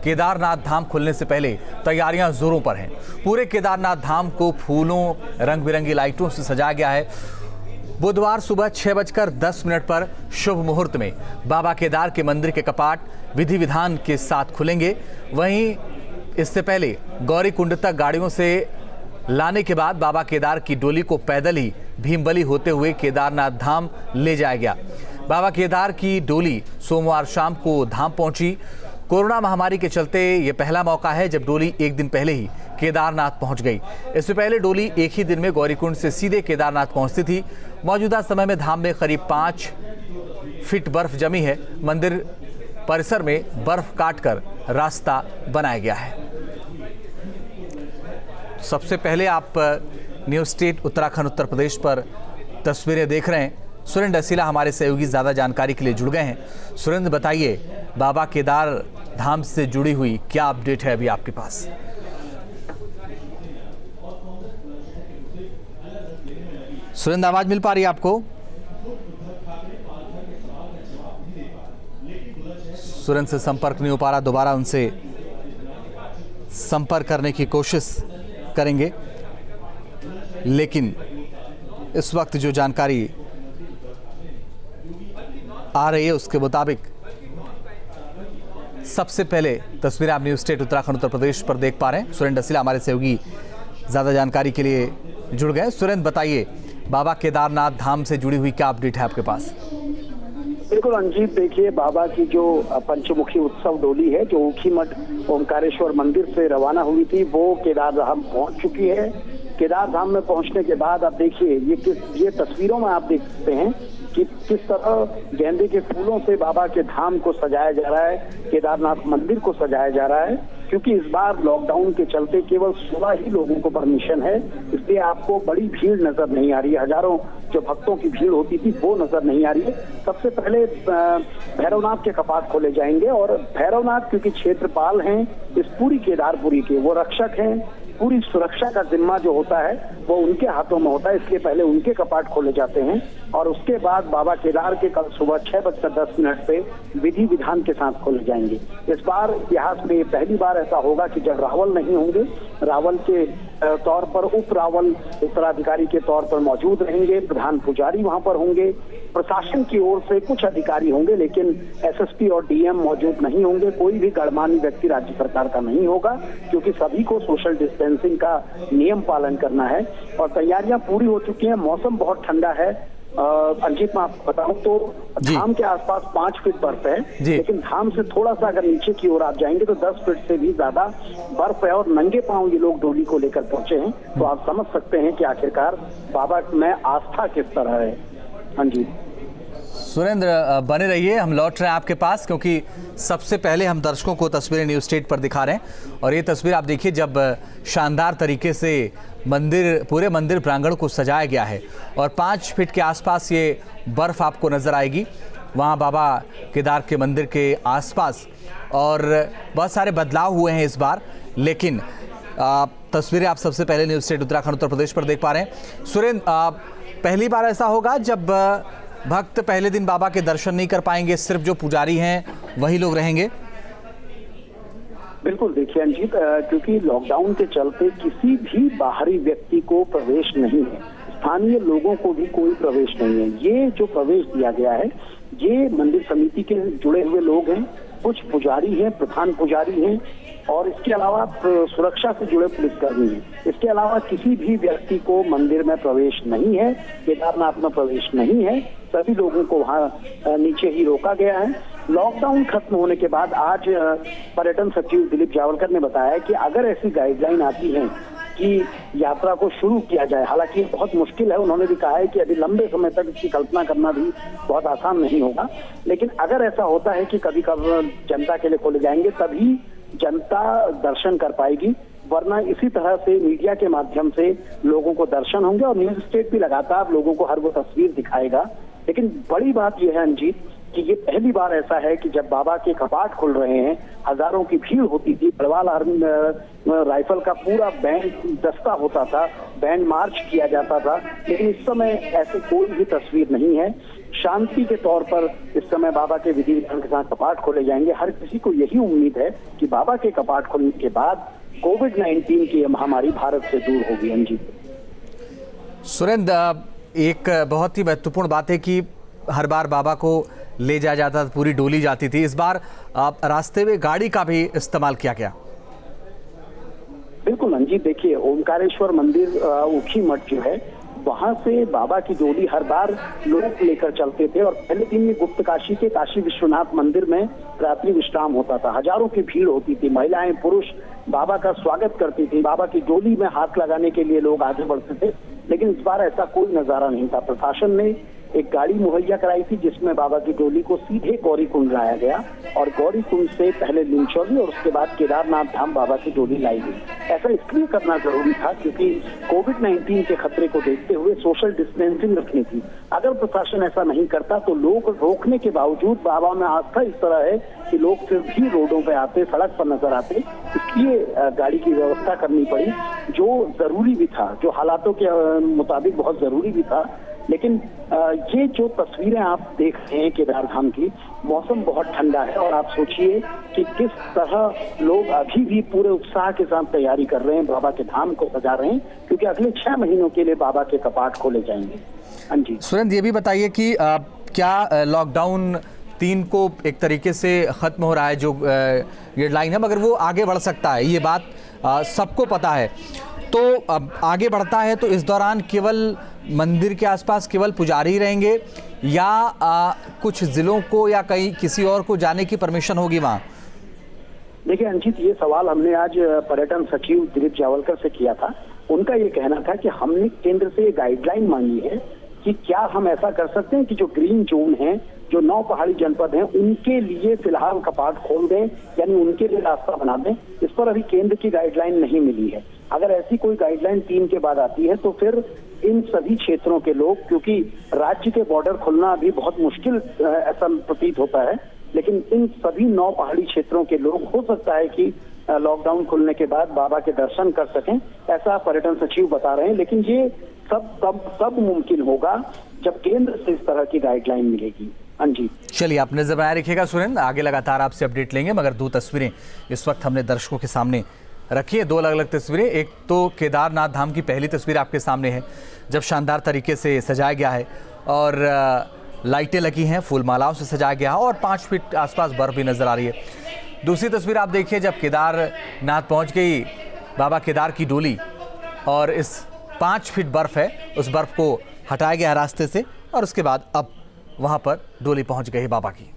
केदारनाथ धाम खुलने से पहले तैयारियां जोरों पर हैं। पूरे केदारनाथ धाम को फूलों, रंग बिरंगी लाइटों से सजाया गया है। बुधवार सुबह 6:10 पर शुभ मुहूर्त में बाबा केदार के मंदिर के कपाट विधि विधान के साथ खुलेंगे। वहीं इससे पहले गौरी कुंड तक गाड़ियों से लाने के बाद बाबा केदार की डोली को पैदल ही भीमबली होते हुए केदारनाथ धाम ले जाया गया। बाबा केदार की डोली सोमवार शाम को धाम पहुंची। कोरोना महामारी के चलते ये पहला मौका है जब डोली एक दिन पहले ही केदारनाथ पहुंच गई। इससे पहले डोली एक ही दिन में गौरीकुंड से सीधे केदारनाथ पहुंचती थी। मौजूदा समय में धाम में करीब 5 फीट बर्फ जमी है। मंदिर परिसर में बर्फ काटकर रास्ता बनाया गया है। सबसे पहले आप न्यूज़ स्टेट उत्तराखंड उत्तर प्रदेश पर तस्वीरें देख रहे हैं। सुरेंद्र असीला हमारे सहयोगी ज़्यादा जानकारी के लिए जुड़ गए हैं। सुरेंद्र, बताइए, बाबा केदार धाम से जुड़ी हुई क्या अपडेट है अभी आपके पास? सुरेंद्र, आवाज मिल पा रही है आपको? सुरेंद्र से संपर्क नहीं हो पा रहा, दोबारा उनसे संपर्क करने की कोशिश करेंगे। लेकिन इस वक्त जो जानकारी आ रही है उसके मुताबिक सबसे पहले तस्वीरें आप न्यूज़ स्टेट उत्तराखंड उत्तर प्रदेश पर देख पा रहे हैं। सुरेंद्र असीला हमारे सहयोगी ज़्यादा जानकारी के लिए जुड़ गए। सुरेंद्र, बताइए, बाबा केदारनाथ धाम से जुड़ी हुई क्या अपडेट है आपके पास? बिल्कुल अंजीत, देखिए, बाबा की जो पंचमुखी उत्सव डोली है जो ऊखीमठ ओमकारेश्वर मंदिर से रवाना हुई थी वो केदार धाम पहुंच चुकी है। केदार धाम में पहुंचने के बाद अब देखिए ये तस्वीरों में आप देख सकते हैं कि किस तरह गेंदे के फूलों से बाबा के धाम को सजाया जा रहा है, केदारनाथ मंदिर को सजाया जा रहा है। क्योंकि इस बार लॉकडाउन के चलते केवल 16 ही लोगों को परमिशन है, इसलिए आपको बड़ी भीड़ नजर नहीं आ रही है। हजारों जो भक्तों की भीड़ होती थी वो नजर नहीं आ रही है। सबसे पहले भैरवनाथ के कपाट खोले जाएंगे और भैरवनाथ क्योंकि क्षेत्रपाल हैं इस पूरी केदारपुरी के, वो रक्षक हैं। पूरी सुरक्षा का जिम्मा जो होता है वो उनके हाथों में होता है, इसलिए पहले उनके कपाट खोले जाते हैं और उसके बाद बाबा केदार के कल सुबह 6:10 पे विधि विधान के साथ खोले जाएंगे। इस बार इतिहास में पहली बार ऐसा होगा कि जब रावल नहीं होंगे, रावल के तौर पर उप रावल उत्तराधिकारी के तौर पर मौजूद रहेंगे, प्रधान पुजारी वहां पर होंगे, प्रशासन की ओर से कुछ अधिकारी होंगे, लेकिन एसएसपी और डीएम मौजूद नहीं होंगे। कोई भी गणमान्य व्यक्ति राज्य सरकार का नहीं होगा क्योंकि सभी को सोशल डिस्टेंसिंग का नियम पालन करना है और तैयारियां पूरी हो चुकी हैं। मौसम बहुत ठंडा है। अंजित, मैं आपको बताऊं तो धाम के आसपास 5 फीट बर्फ है, लेकिन धाम से थोड़ा सा अगर नीचे की ओर आप जाएंगे तो 10 फीट से भी ज्यादा बर्फ है और नंगे पांव ये लोग डोली को लेकर पहुंचे हैं। तो आप समझ सकते हैं कि आखिरकार बाबा में आस्था किस तरह है। अंजित, सुरेंद्र, बने रहिए, हम लौट रहे हैं आपके पास क्योंकि सबसे पहले हम दर्शकों को तस्वीरें न्यूज़ स्टेट पर दिखा रहे हैं। और ये तस्वीर आप देखिए जब शानदार तरीके से पूरे मंदिर प्रांगण को सजाया गया है और 5 फीट के आसपास ये बर्फ़ आपको नज़र आएगी वहाँ बाबा केदार के मंदिर के आसपास। और बहुत सारे बदलाव हुए हैं इस बार, लेकिन तस्वीरें आप सबसे पहले न्यूज़ स्टेट उत्तराखंड उत्तर प्रदेश पर देख पा रहे हैं। सुरेंद्र, पहली बार ऐसा होगा जब भक्त पहले दिन बाबा के दर्शन नहीं कर पाएंगे, सिर्फ जो पुजारी हैं वही लोग रहेंगे? बिल्कुल, देखिए अंजित, क्योंकि लॉकडाउन के चलते किसी भी बाहरी व्यक्ति को प्रवेश नहीं है, स्थानीय लोगों को भी कोई प्रवेश नहीं है। ये जो प्रवेश दिया गया है ये मंदिर समिति के जुड़े हुए लोग हैं, कुछ पुजारी हैं, प्रधान पुजारी हैं और इसके अलावा सुरक्षा से जुड़े पुलिसकर्मी हैं। इसके अलावा किसी भी व्यक्ति को मंदिर में प्रवेश नहीं है, केदारनाथ में प्रवेश नहीं है। सभी लोगों को वहाँ नीचे ही रोका गया है। लॉकडाउन खत्म होने के बाद आज पर्यटन सचिव दिलीप जावलकर ने बताया कि अगर ऐसी गाइडलाइन आती है कि यात्रा को शुरू किया जाए, हालांकि बहुत मुश्किल है, उन्होंने भी कहा है कि अभी लंबे समय तक इसकी कल्पना करना भी बहुत आसान नहीं होगा, लेकिन अगर ऐसा होता है कि कभी कभी जनता के लिए खोले जाएंगे तभी जनता दर्शन कर पाएगी, वरना इसी तरह से मीडिया के माध्यम से लोगों को दर्शन होंगे और न्यूज़ स्टेट भी लगातार लोगों को हर वो तस्वीर दिखाएगा। लेकिन बड़ी बात यह है अंजीत कि ये पहली बार ऐसा है कि जब बाबा के कपाट खुल रहे हैं, हजारों की भीड़ होती थी, गढ़वाल राइफल का पूरा बैंड दस्ता होता था, बैंड मार्च किया जाता था, लेकिन इस समय ऐसे कोई भी तस्वीर नहीं है। शांति के तौर पर इस समय बाबा के विधि विधान के साथ कपाट खोले जाएंगे। हर किसी को यही उम्मीद है कि बाबा के कपाट खोलने के बाद कोविड-19 की महामारी भारत से दूर होगी। अंजी सुरेंद्र, एक बहुत ही महत्वपूर्ण बात है कि हर बार बाबा को ले जाया जाता था, पूरी डोली जाती थी। इस बार रास्ते में गाड़ी का भी इस्तेमाल किया गया। बिल्कुल अंजी, देखिए ओमकारेश्वर मंदिर ऊखी मठ जो है, वहां से बाबा की डोली हर बार लोग लेकर चलते थे और पहले दिन में गुप्त काशी के काशी विश्वनाथ मंदिर में रात्रि विश्राम होता था। हजारों की भीड़ होती थी, महिलाएं पुरुष बाबा का स्वागत करती थी, बाबा की डोली में हाथ लगाने के लिए लोग आगे बढ़ते थे। लेकिन इस बार ऐसा कोई नजारा नहीं था। प्रशासन ने एक गाड़ी मुहैया कराई थी जिसमें बाबा की डोली को सीधे गौरी कुंड लाया गया और गौरी कुंड से पहले लिंचौली और उसके बाद केदारनाथ धाम बाबा की डोली लाई गई। ऐसा इसलिए करना जरूरी था क्योंकि कोविड-19 के खतरे को देखते हुए सोशल डिस्टेंसिंग रखनी थी। अगर प्रशासन ऐसा नहीं करता तो लोग रोकने के बावजूद, बाबा में आस्था इस तरह है कि लोग फिर भी रोडों पे आते, सड़क पर नजर आते, इसलिए गाड़ी की व्यवस्था करनी पड़ी, जो जरूरी भी था, जो हालातों के मुताबिक बहुत जरूरी भी था। लेकिन ये जो तस्वीरें आप देख रहे हैं केदार धाम की, मौसम बहुत ठंडा है और आप सोचिए कि किस तरह लोग अभी भी पूरे उत्साह के साथ तैयारी कर रहे हैं, बाबा के धाम को सजा रहे हैं, क्योंकि अगले 6 महीनों के लिए बाबा के कपाट खोले जाएंगे। हाँ जी सुरेंद्र, ये भी बताइए कि क्या लॉकडाउन 3 को एक तरीके से खत्म हो रहा है, जो गाइडलाइन है, मगर वो आगे बढ़ सकता है, ये बात सबको पता है। तो अब आगे बढ़ता है तो इस दौरान केवल मंदिर के आसपास केवल पुजारी रहेंगे या कुछ जिलों को या कहीं किसी और को जाने की परमिशन होगी वहाँ? देखिए अंकित, ये सवाल हमने आज पर्यटन सचिव दिलीप जावलकर से किया था। उनका ये कहना था कि हमने केंद्र से गाइडलाइन मांगी है कि क्या हम ऐसा कर सकते हैं कि जो ग्रीन जोन है, जो 9 पहाड़ी जनपद हैं, उनके लिए फिलहाल कपाट खोल दें, यानी उनके लिए रास्ता बना दें। इस पर अभी केंद्र की गाइडलाइन नहीं मिली है। अगर ऐसी कोई गाइडलाइन 3 के बाद आती है तो फिर इन सभी क्षेत्रों के लोग, क्योंकि राज्य के बॉर्डर खुलना अभी बहुत मुश्किल ऐसा प्रतीत होता है, लेकिन इन सभी 9 पहाड़ी क्षेत्रों के लोग हो सकता है कि लॉकडाउन खुलने के बाद बाबा के दर्शन कर सकें, ऐसा पर्यटन सचिव बता रहे हैं। लेकिन ये सब मुमकिन होगा जब केंद्र से इस तरह की गाइडलाइन मिलेगी। हाँ जी, चलिए, आप नजर बनाए रखिएगा सुरेंद्र, आगे लगातार आपसे अपडेट लेंगे। मगर 2 तस्वीरें इस वक्त हमने दर्शकों के सामने रखी है, 2 अलग अलग तस्वीरें। एक तो केदारनाथ धाम की पहली तस्वीर आपके सामने है, जब शानदार तरीके से सजाया गया है और लाइटें लगी हैं, फूल मालाओं से सजाया गया है और 5 फीट आसपास बर्फ भी नजर आ रही है। दूसरी तस्वीर आप देखिए, जब केदारनाथ पहुंच गई बाबा केदार की डोली और इस 5 फीट बर्फ है, उस बर्फ को हटाया गया रास्ते से और उसके बाद अब वहां पर डोली पहुंच गई बाबा की।